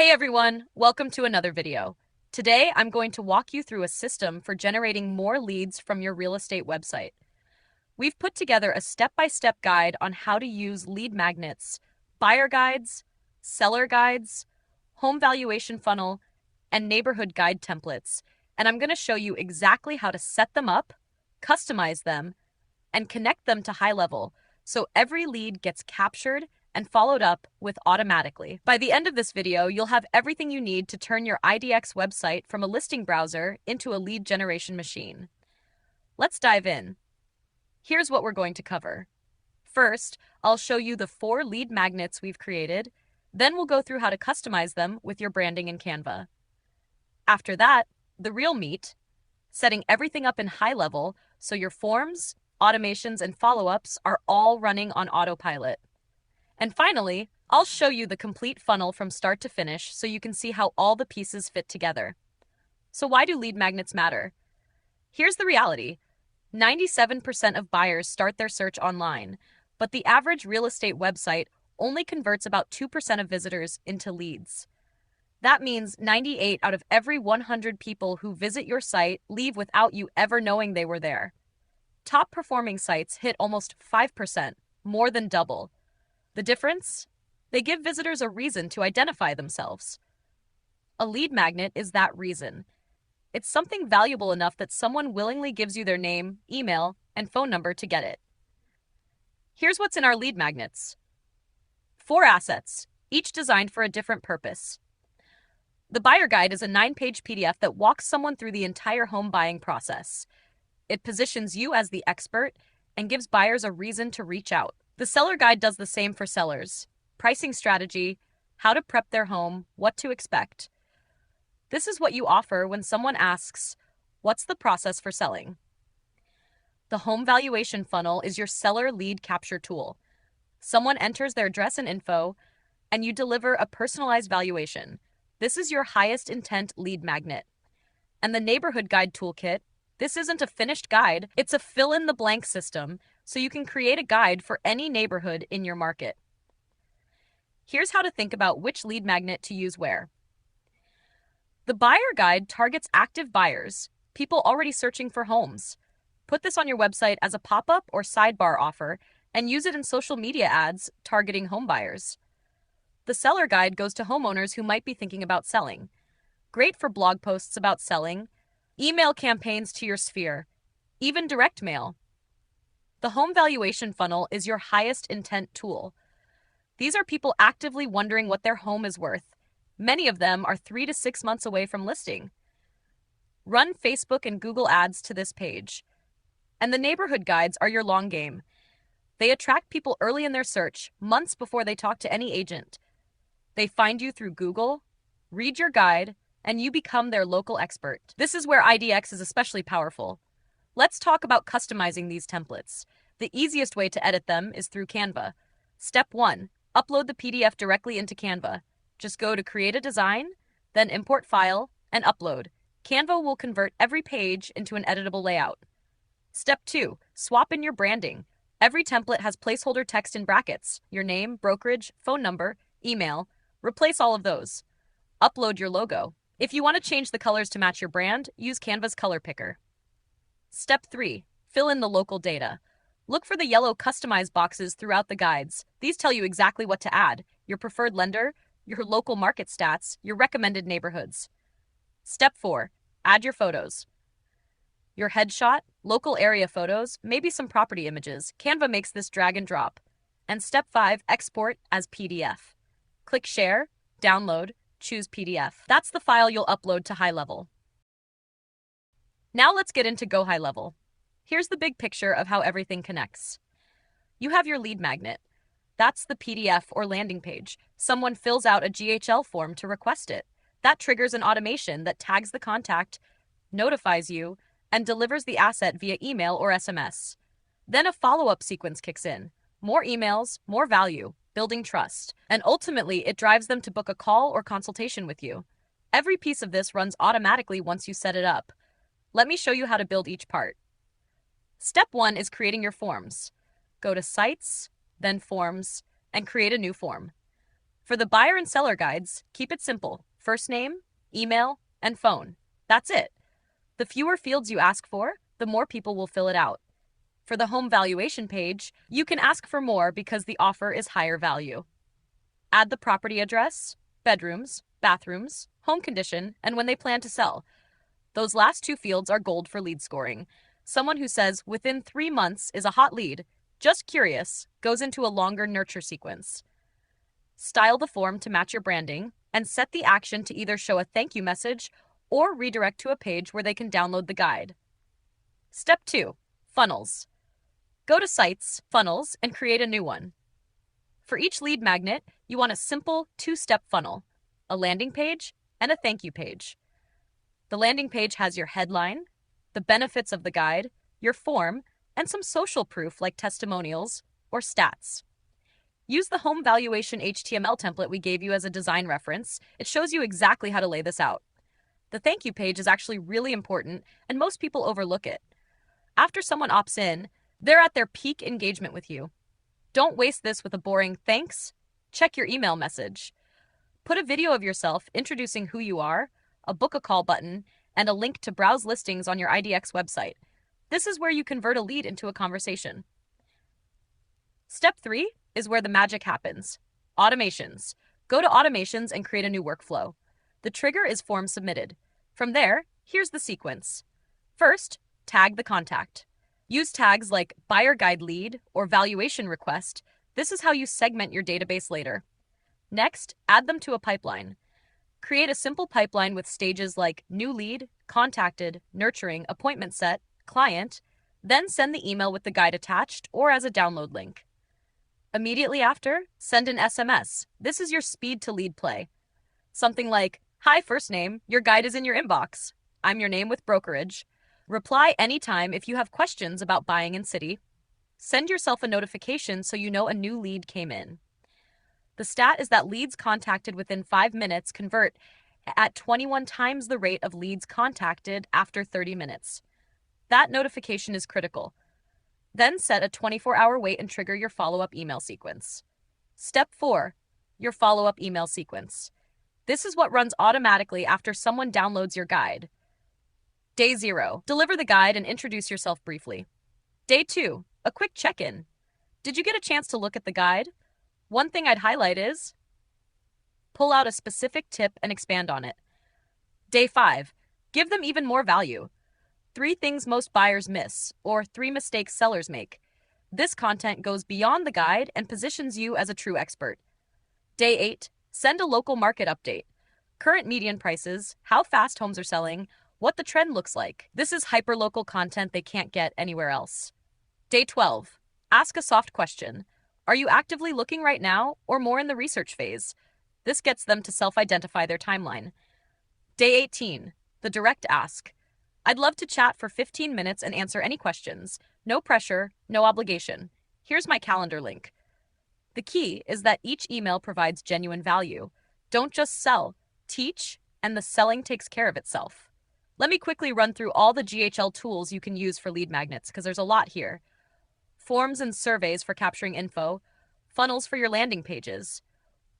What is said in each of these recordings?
Hey everyone, welcome to another video. Today I'm going to walk you through a system for generating more leads from your real estate website. We've put together a step-by-step guide on how to use lead magnets, buyer guides, seller guides, home valuation funnel, and neighborhood guide templates, and I'm going to show you exactly how to set them up, customize them, and connect them to HighLevel so every lead gets captured and followed up with automatically. By the end of this video, you'll have everything you need to turn your IDX website from a listing browser into a lead generation machine. Let's dive in. Here's what we're going to cover. First, I'll show you the 4 lead magnets we've created. Then we'll go through how to customize them with your branding in Canva. After that, the real meat, setting everything up in HighLevel so your forms, automations, and follow-ups are all running on autopilot. And finally, I'll show you the complete funnel from start to finish so you can see how all the pieces fit together. So why do lead magnets matter? Here's the reality. 97% of buyers start their search online, but the average real estate website only converts about 2% of visitors into leads. That means 98 out of every 100 people who visit your site leave without you ever knowing they were there. Top performing sites hit almost 5%, more than double. The difference? They give visitors a reason to identify themselves. A lead magnet is that reason. It's something valuable enough that someone willingly gives you their name, email, and phone number to get it. Here's what's in our lead magnets. 4 assets, each designed for a different purpose. The buyer guide is a 9-page PDF that walks someone through the entire home buying process. It positions you as the expert and gives buyers a reason to reach out. The seller guide does the same for sellers. Pricing strategy, how to prep their home, what to expect. This is what you offer when someone asks, what's the process for selling? The home valuation funnel is your seller lead capture tool. Someone enters their address and info, and you deliver a personalized valuation. This is your highest intent lead magnet. And the neighborhood guide toolkit, this isn't a finished guide, it's a fill-in-the-blank system, so you can create a guide for any neighborhood in your market. Here's how to think about which lead magnet to use where. The buyer guide targets active buyers, people already searching for homes. Put this on your website as a pop-up or sidebar offer and use it in social media ads targeting home buyers. The seller guide goes to homeowners who might be thinking about selling. Great for blog posts about selling, email campaigns to your sphere, even direct mail. The home valuation funnel is your highest intent tool. These are people actively wondering what their home is worth. Many of them are 3 to 6 months away from listing. Run Facebook and Google ads to this page. And the neighborhood guides are your long game. They attract people early in their search, months before they talk to any agent. They find you through Google, read your guide, and you become their local expert. This is where IDX is especially powerful. Let's talk about customizing these templates. The easiest way to edit them is through Canva. Step 1. Upload the PDF directly into Canva. Just go to Create a Design, then Import File, and Upload. Canva will convert every page into an editable layout. Step 2. Swap in your branding. Every template has placeholder text in brackets, your name, brokerage, phone number, email. Replace all of those. Upload your logo. If you want to change the colors to match your brand, use Canva's color picker. Step 3. Fill in the local data. Look for the yellow Customize boxes throughout the guides. These tell you exactly what to add: your preferred lender, your local market stats, your recommended neighborhoods. Step 4. Add your photos. Your headshot, local area photos, maybe some property images. Canva makes this drag and drop. And Step 5. Export as PDF. Click Share, Download, choose PDF. That's the file you'll upload to HighLevel. Now let's get into Go HighLevel. Here's the big picture of how everything connects. You have your lead magnet. That's the PDF or landing page. Someone fills out a GHL form to request it. That triggers an automation that tags the contact, notifies you, and delivers the asset via email or SMS. Then a follow-up sequence kicks in. More emails, more value, building trust. And ultimately, it drives them to book a call or consultation with you. Every piece of this runs automatically once you set it up. Let me show you how to build each part. Step 1 is creating your forms. Go to Sites, then Forms, and create a new form. For the buyer and seller guides, keep it simple. First name, email, and phone. That's it. The fewer fields you ask for, the more people will fill it out. For the home valuation page, you can ask for more because the offer is higher value. Add the property address, bedrooms, bathrooms, home condition, and when they plan to sell. Those last two fields are gold for lead scoring. Someone who says within 3 months is a hot lead, just curious, goes into a longer nurture sequence. Style the form to match your branding and set the action to either show a thank you message or redirect to a page where they can download the guide. Step 2. Funnels. Go to Sites, Funnels, and create a new one. For each lead magnet, you want a simple 2-step funnel, a landing page, and a thank you page. The landing page has your headline, the benefits of the guide, your form, and some social proof like testimonials or stats. Use the home valuation HTML template we gave you as a design reference. It shows you exactly how to lay this out. The thank you page is actually really important, and most people overlook it. After someone opts in, they're at their peak engagement with you. Don't waste this with a boring thanks. Check your email message. Put a video of yourself introducing who you are, a book a call button, and a link to browse listings on your IDX website. This is where you convert a lead into a conversation. Step 3 is where the magic happens. Automations. Go to Automations and create a new workflow. The trigger is form submitted. From there, here's the sequence. First, tag the contact. Use tags like buyer guide lead or valuation request. This is how you segment your database later. Next, add them to a pipeline. Create a simple pipeline with stages like new lead, contacted, nurturing, appointment set, client, then send the email with the guide attached or as a download link. Immediately after, send an SMS. This is your speed to lead play. Something like, "Hi, first name, your guide is in your inbox. I'm your name with brokerage." Reply anytime if you have questions about buying in city. Send yourself a notification so you know a new lead came in. The stat is that leads contacted within 5 minutes convert at 21 times the rate of leads contacted after 30 minutes. That notification is critical. Then set a 24-hour wait and trigger your follow-up email sequence. Step 4. Your follow-up email sequence. This is what runs automatically after someone downloads your guide. Day 0. Deliver the guide and introduce yourself briefly. Day 2. A quick check-in. Did you get a chance to look at the guide? One thing I'd highlight is pull out a specific tip and expand on it. Day 5. Give them even more value. 3 things most buyers miss, or 3 mistakes sellers make. This content goes beyond the guide and positions you as a true expert. Day 8. Send a local market update. Current median prices, how fast homes are selling, what the trend looks like. This is hyperlocal content they can't get anywhere else. Day 12. Ask a soft question. Are you actively looking right now or more in the research phase? This gets them to self-identify their timeline. Day 18. The direct ask. I'd love to chat for 15 minutes and answer any questions. No pressure, no obligation. Here's my calendar link. The key is that each email provides genuine value. Don't just sell, teach, and the selling takes care of itself. Let me quickly run through all the GHL tools you can use for lead magnets, because there's a lot here. Forms and surveys for capturing info, funnels for your landing pages,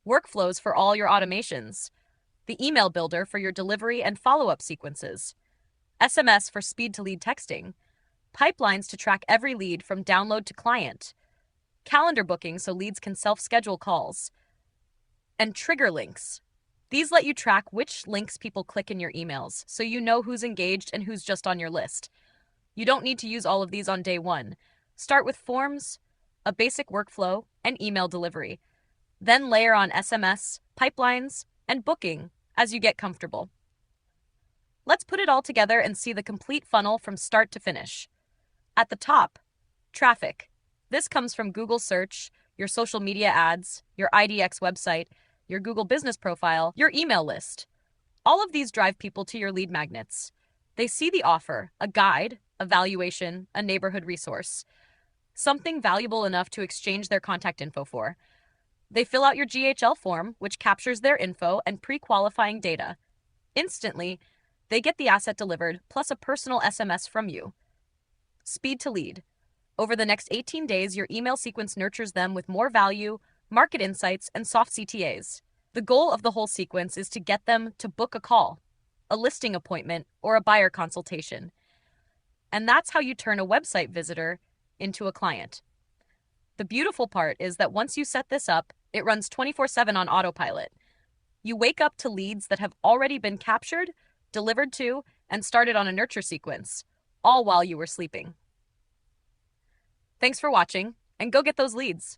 workflows for all your automations, the email builder for your delivery and follow-up sequences, SMS for speed-to-lead texting, pipelines to track every lead from download to client, calendar booking so leads can self-schedule calls, and trigger links. These let you track which links people click in your emails so you know who's engaged and who's just on your list. You don't need to use all of these on day 1. Start with forms, a basic workflow, and email delivery. Then layer on SMS, pipelines, and booking as you get comfortable. Let's put it all together and see the complete funnel from start to finish. At the top, traffic. This comes from Google search, your social media ads, your IDX website, your Google business profile, your email list. All of these drive people to your lead magnets. They see the offer, a guide, a valuation, a neighborhood resource, something valuable enough to exchange their contact info for. They fill out your GHL form, which captures their info and pre-qualifying data. Instantly, they get the asset delivered, plus a personal SMS from you. Speed to lead. Over the next 18 days, your email sequence nurtures them with more value, market insights, and soft CTAs. The goal of the whole sequence is to get them to book a call, a listing appointment, or a buyer consultation. And that's how you turn a website visitor into a client. The beautiful part is that once you set this up, it runs 24/7 on autopilot. You wake up to leads that have already been captured, delivered to, and started on a nurture sequence, all while you were sleeping. Thanks for watching, and go get those leads.